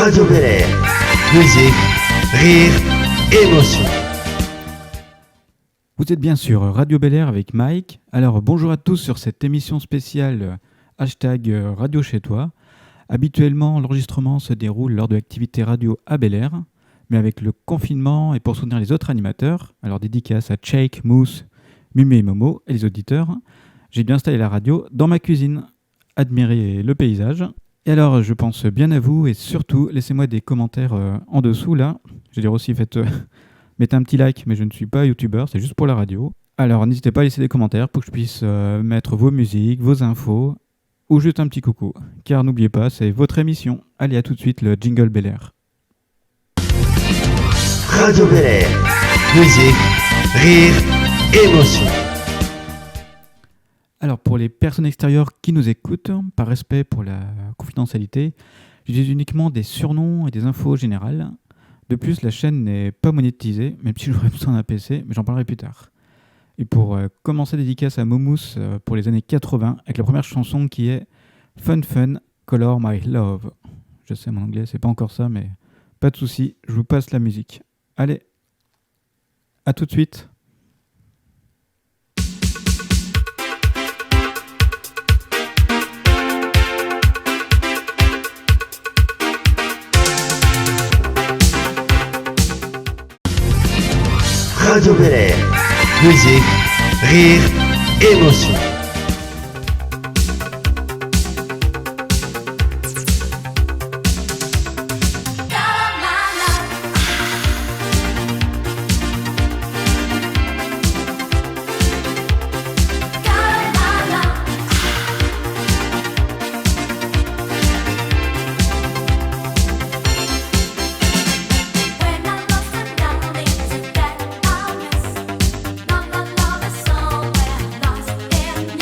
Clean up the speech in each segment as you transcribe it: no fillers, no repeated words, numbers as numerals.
Radio Bel Air. Musique, rire, émotion. Vous êtes bien sur Radio Bel Air avec Mike. Alors bonjour à tous sur cette émission spéciale #Radio chez toi. Habituellement, l'enregistrement se déroule lors de l'activité radio à Bel Air, mais avec le confinement et pour soutenir les autres animateurs, alors dédicace à Cheikh, Mousse, Mumé et Momo et les auditeurs, j'ai bien installé la radio dans ma cuisine. Admirez le paysage. Et alors, je pense bien à vous et surtout, laissez-moi des commentaires en dessous là. Je veux dire aussi, mettez un petit like, mais je ne suis pas youtubeur, c'est juste pour la radio. Alors, n'hésitez pas à laisser des commentaires pour que je puisse mettre vos musiques, vos infos ou juste un petit coucou. Car n'oubliez pas, c'est votre émission. Allez, à tout de suite, le jingle Bel Air. Radio Bel Air. Musique, rire, émotion. Alors, pour les personnes extérieures qui nous écoutent, par respect pour la confidentialité, j'utilise uniquement des surnoms et des infos générales. De plus, la chaîne n'est pas monétisée, même si j'aurais besoin d'un PC, mais j'en parlerai plus tard. Et pour commencer, dédicace à Momous pour les années 80, avec la première chanson qui est Fun Fun, Color My Love. Je sais, mon anglais, c'est pas encore ça, mais pas de souci, je vous passe la musique. Allez, à tout de suite. Radio Bel Air. Musique, rire, émotion. Lost in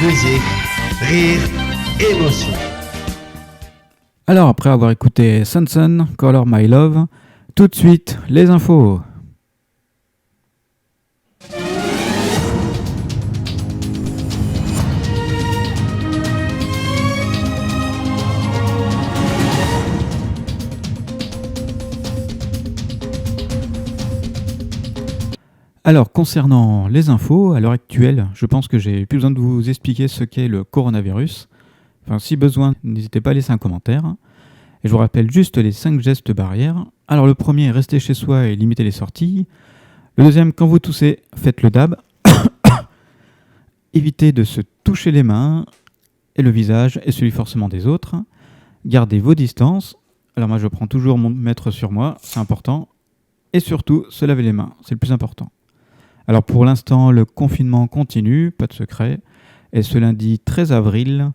musique, rire, émotion. Alors, après avoir écouté Sanson, Color My Love, tout de suite, les infos. Alors, concernant les infos, à l'heure actuelle, je pense que j'ai plus besoin de vous expliquer ce qu'est le coronavirus. Enfin, si besoin, n'hésitez pas à laisser un commentaire. Et je vous rappelle juste les 5 gestes barrières. Alors, le premier, rester chez soi et limiter les sorties. Le deuxième, quand vous toussez, faites le dab. Évitez de se toucher les mains et le visage et celui forcément des autres. Gardez vos distances. Alors moi, je prends toujours mon mètre sur moi, c'est important. Et surtout, se laver les mains, c'est le plus important. Alors pour l'instant, le confinement continue, pas de secret. Et ce lundi 13 avril,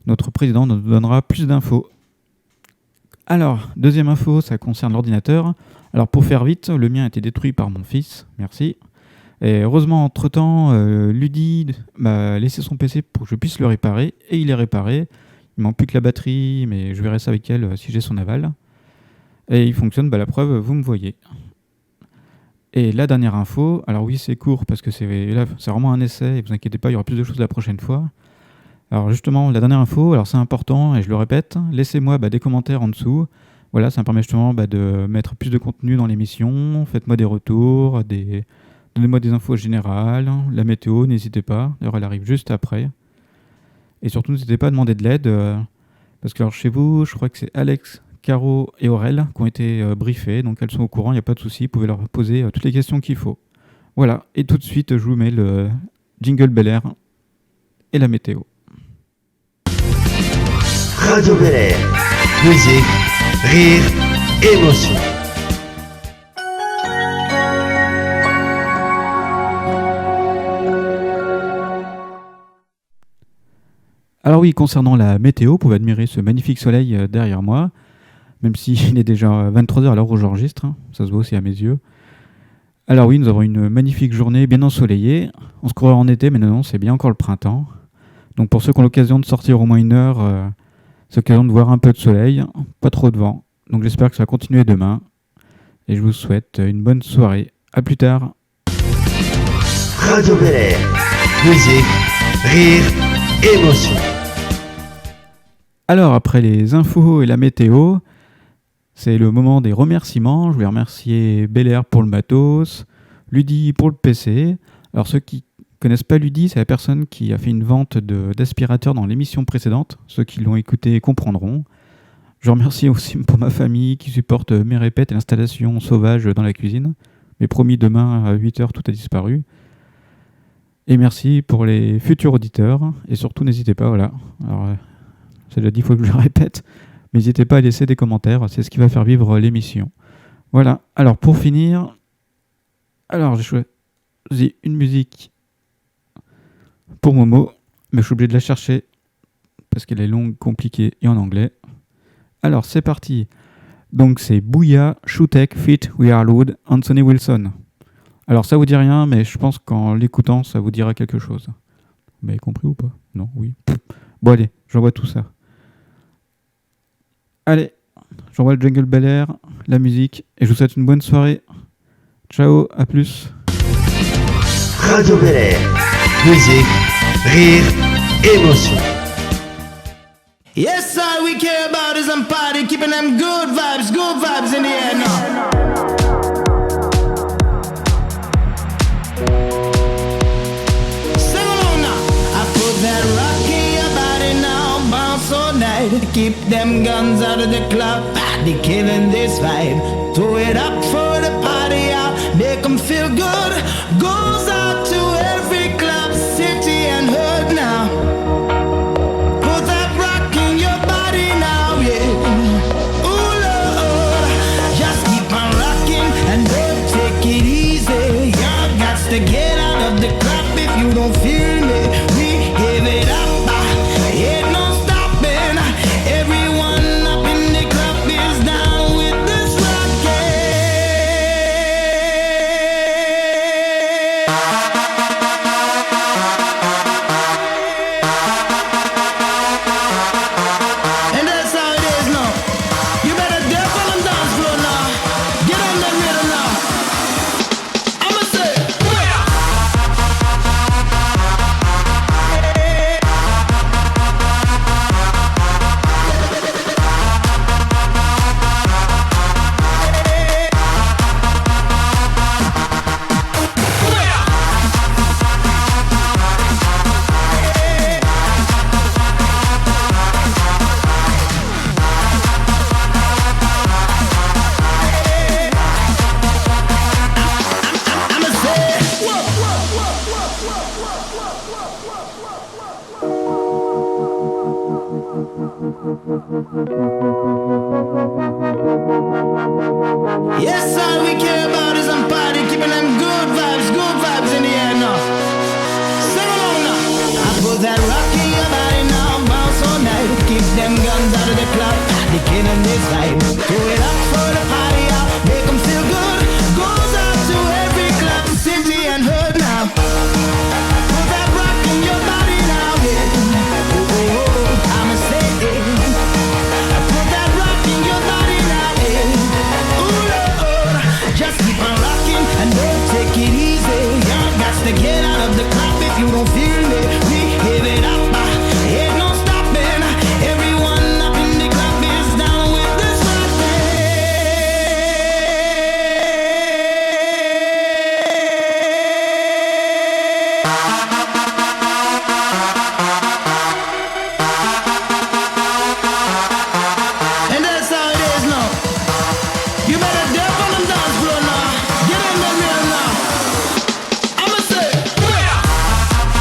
notre président nous donnera plus d'infos. Alors, deuxième info, ça concerne l'ordinateur. Alors pour faire vite, le mien a été détruit par mon fils, merci. Et heureusement, entre-temps, Ludi m'a laissé son PC pour que je puisse le réparer. Et il est réparé. Il manque plus que la batterie, mais je verrai ça avec elle si j'ai son aval. Et il fonctionne, la preuve, vous me voyez. Et la dernière info, alors oui c'est court parce que c'est vraiment un essai, et vous inquiétez pas, il y aura plus de choses la prochaine fois. Alors justement, la dernière info, alors c'est important et je le répète, laissez-moi des commentaires en dessous. Voilà, ça me permet justement de mettre plus de contenu dans l'émission, faites-moi des retours, donnez-moi des infos générales, la météo, n'hésitez pas, d'ailleurs elle arrive juste après. Et surtout n'hésitez pas à demander de l'aide, parce que alors, chez vous, je crois que c'est Alex, Caro et Aurel qui ont été briefés, donc elles sont au courant, il n'y a pas de souci, vous pouvez leur poser toutes les questions qu'il faut. Voilà, et tout de suite je vous mets le jingle Bel Air et la météo. Radio Bel Air, musique, rire, émotion. Alors oui, concernant la météo, vous pouvez admirer ce magnifique soleil derrière moi, même s'il est déjà 23h à l'heure où j'enregistre, ça se voit aussi à mes yeux. Alors oui, nous avons une magnifique journée bien ensoleillée. On se croirait en été, mais non, c'est bien encore le printemps. Donc pour ceux qui ont l'occasion de sortir au moins une heure, c'est l'occasion de voir un peu de soleil, pas trop de vent. Donc j'espère que ça va continuer demain. Et je vous souhaite une bonne soirée. À plus tard. Radio Bel Air, musique, rire, émotion. Alors après les infos et la météo, c'est le moment des remerciements. Je voulais remercier Bel Air pour le matos, Ludi pour le PC. Alors ceux qui connaissent pas Ludi, c'est la personne qui a fait une vente d'aspirateurs dans l'émission précédente. Ceux qui l'ont écouté comprendront. Je remercie aussi pour ma famille qui supporte mes répètes et l'installation sauvage dans la cuisine. Mais promis, demain à 8h, tout a disparu. Et merci pour les futurs auditeurs. Et surtout, n'hésitez pas, voilà. Alors, c'est déjà 10 fois que je le répète. N'hésitez pas à laisser des commentaires, c'est ce qui va faire vivre l'émission. Voilà, alors pour finir, j'ai choisi une musique pour Momo, mais je suis obligé de la chercher parce qu'elle est longue, compliquée et en anglais. Alors c'est parti. Donc c'est Booyah, Shootek, Fit, We Are Loud, Anthony Wilson. Alors ça vous dit rien, mais je pense qu'en l'écoutant, ça vous dira quelque chose. Vous m'avez compris ou pas? Non, oui. Bon allez, j'envoie tout ça. Allez, j'envoie le jingle Bel Air, la musique, et je vous souhaite une bonne soirée. Ciao, à plus. Radio Bel Air, musique, rire, émotion. Yes, all we care about is some party, keeping them good vibes in the air now. Sing along now. I put that rock in your body now, bounce all night. Keep them guns out of the club, they killing this vibe. Throw it up for the party out, make them feel good. Goes out to every club, city and hood now. Put that rock in your body now, yeah. Ooh, Lord, just keep on rocking and don't take it easy. Y'all got to get out of the club if you don't feel me. We give it up, ain't no stopping. Everyone up in the club is down with this rockin'. Yes, all we care about is some party, keeping them good vibes in the air now. Sing along now. I put that rock in your body now, bounce all night. Keep them guns out of the club, they killing this vibe. Throw it up for the party out, make them feel good. Goes out to every club, city and hood now. Put that rock in your body now, yeah. Oh, I'ma say it. Put that rock in your body now, yeah. Ooh, Lord, just keep on rocking and don't take it easy. Y'all got to get out of the club if you don't feel it. We give it up, ain't no stopping. Everyone up in the club is down with this and that's how it is now. You better dip on them dance floor now. Get in the real now. I'ma say, I'ma say,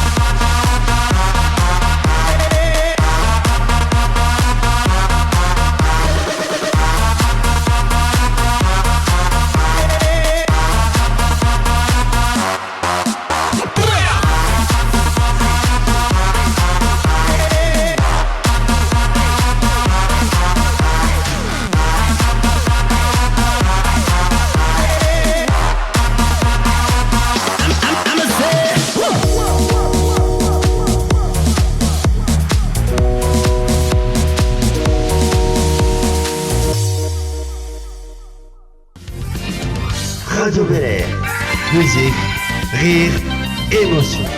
Radio Bel Air. Musique, rire, émotion.